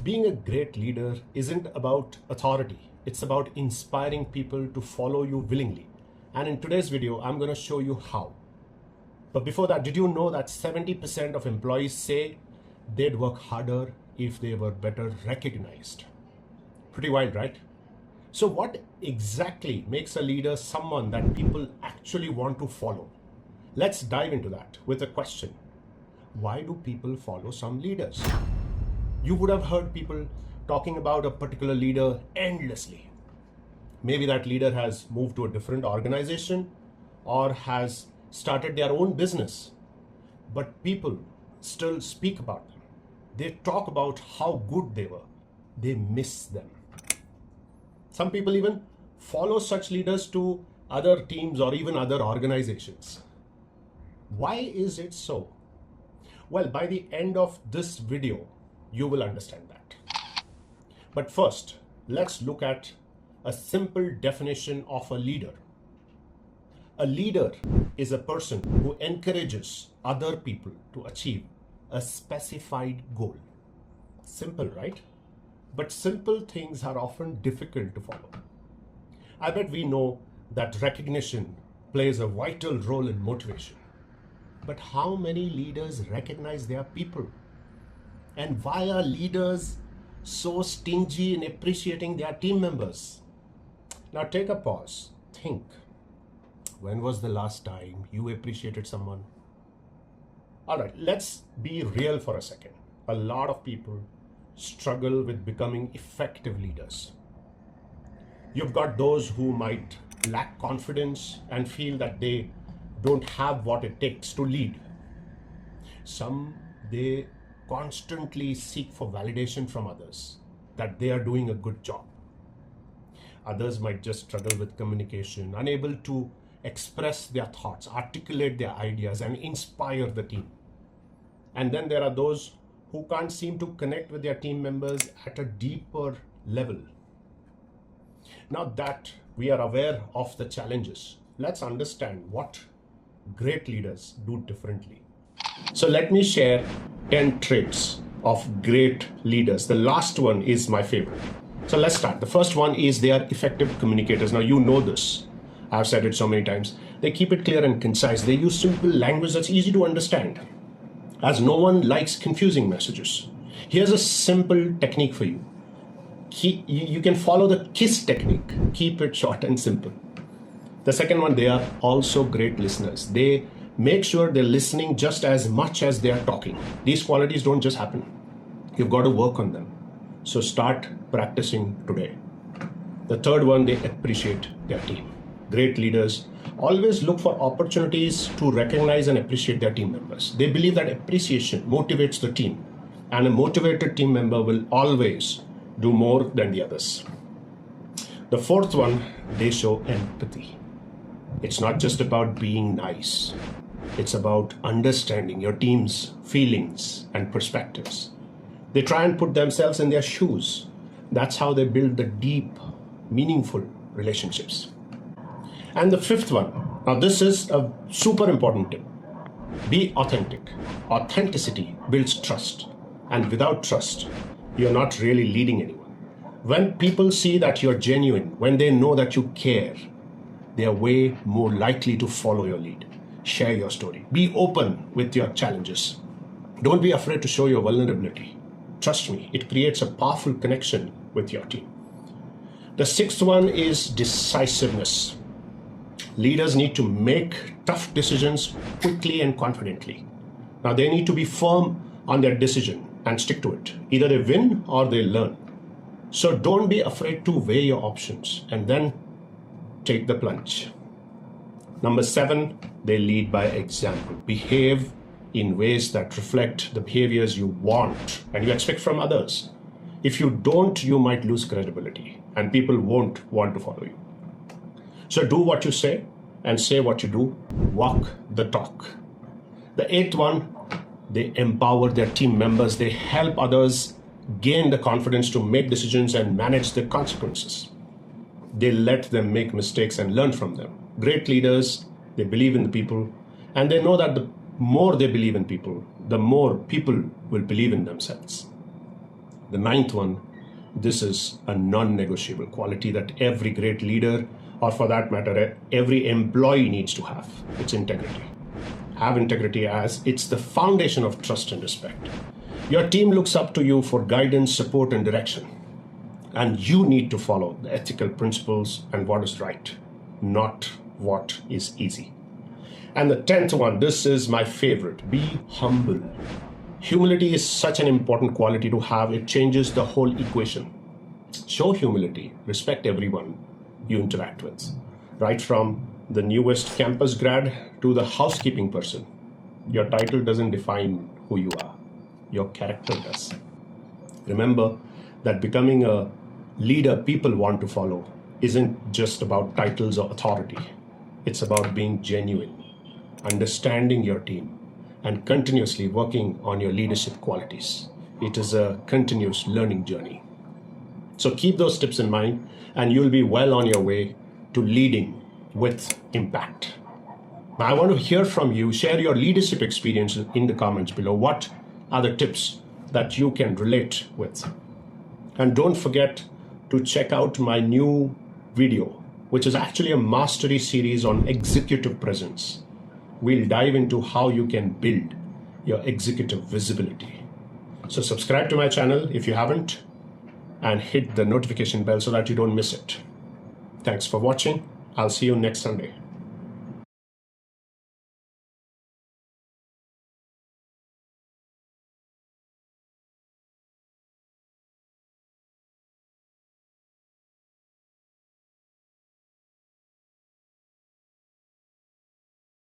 Being a great leader isn't about authority. It's about inspiring people to follow you willingly. And in today's video, I'm going to show you how. But before that, did you know that 70% of employees say they'd work harder if they were better recognized? Pretty wild, right? So what exactly makes a leader someone that people actually want to follow? Let's dive into that with a question. Why do people follow some leaders? You would have heard people talking about a particular leader endlessly. Maybe that leader has moved to a different organization or has started their own business, but people still speak about them. They talk about how good they were. They miss them. Some people even follow such leaders to other teams or even other organizations. Why is it so? Well, by the end of this video, you will understand that. But first, let's look at a simple definition of a leader. A leader is a person who encourages other people to achieve a specified goal. Simple, right? But simple things are often difficult to follow. I bet we know that recognition plays a vital role in motivation. But how many leaders recognize their people? And why are leaders so stingy in appreciating their team members? Now take a pause. Think. When was the last time you appreciated someone? All right, let's be real for a second. A lot of people struggle with becoming effective leaders. You've got those who might lack confidence and feel that they don't have what it takes to lead. Some, they constantly seek for validation from others that they are doing a good job. Others might just struggle with communication, unable to express their thoughts, articulate their ideas, and inspire the team. And then there are those who can't seem to connect with their team members at a deeper level. Now that we are aware of the challenges, let's understand what great leaders do differently. So let me share 10 traits of great leaders. The last one is my favorite. So let's start. The first one is they are effective communicators. Now you know this. I've said it so many times. They keep it clear and concise. They use simple language that's easy to understand, as no one likes confusing messages. Here's a simple technique for you. You can follow the KISS technique. Keep it short and simple. The second one, they are also great listeners. They make sure they're listening just as much as they are talking. These qualities don't just happen. You've got to work on them. So start practicing today. The third one, they appreciate their team. Great leaders always look for opportunities to recognize and appreciate their team members. They believe that appreciation motivates the team, and a motivated team member will always do more than the others. The fourth one, they show empathy. It's not just about being nice. It's about understanding your team's feelings and perspectives. They try and put themselves in their shoes. That's how they build the deep, meaningful relationships. And the fifth one, now this is a super important tip. Be authentic. Authenticity builds trust. And without trust, you're not really leading anyone. When people see that you're genuine, when they know that you care, they are way more likely to follow your lead. Share your story. Be open with your challenges. Don't be afraid to show your vulnerability. Trust me, it creates a powerful connection with your team. The sixth one is decisiveness. Leaders need to make tough decisions quickly and confidently. Now they need to be firm on their decision and stick to it. Either they win or they learn. So don't be afraid to weigh your options and then take the plunge. Number 7, they lead by example. Behave in ways that reflect the behaviors you want and you expect from others. If you don't, you might lose credibility and people won't want to follow you. So do what you say and say what you do. Walk the talk. The 8th one, they empower their team members. They help others gain the confidence to make decisions and manage the consequences. They let them make mistakes and learn from them. Great leaders, they believe in the people, and they know that the more they believe in people, the more people will believe in themselves. The ninth one, this is a non-negotiable quality that every great leader, or for that matter, every employee needs to have. It's integrity. Have integrity, as it's the foundation of trust and respect. Your team looks up to you for guidance, support, and direction. And you need to follow the ethical principles and what is right, not what is easy. And the 10th one, this is my favorite, be humble. Humility is such an important quality to have. It changes the whole equation. Show humility, respect everyone you interact with, right from the newest campus grad to the housekeeping person. Your title doesn't define who you are. Your character does. Remember that becoming a leader people want to follow isn't just about titles or authority. It's about being genuine, understanding your team, and continuously working on your leadership qualities. It is a continuous learning journey. So keep those tips in mind, and you'll be well on your way to leading with impact. Now, I want to hear from you. Share your leadership experiences in the comments below. What are the tips that you can relate with? And don't forget to check out my new video, which is actually a mastery series on executive presence. We'll dive into how you can build your executive visibility. So subscribe to my channel if you haven't, and hit the notification bell so that you don't miss it. Thanks for watching. I'll see you next Sunday.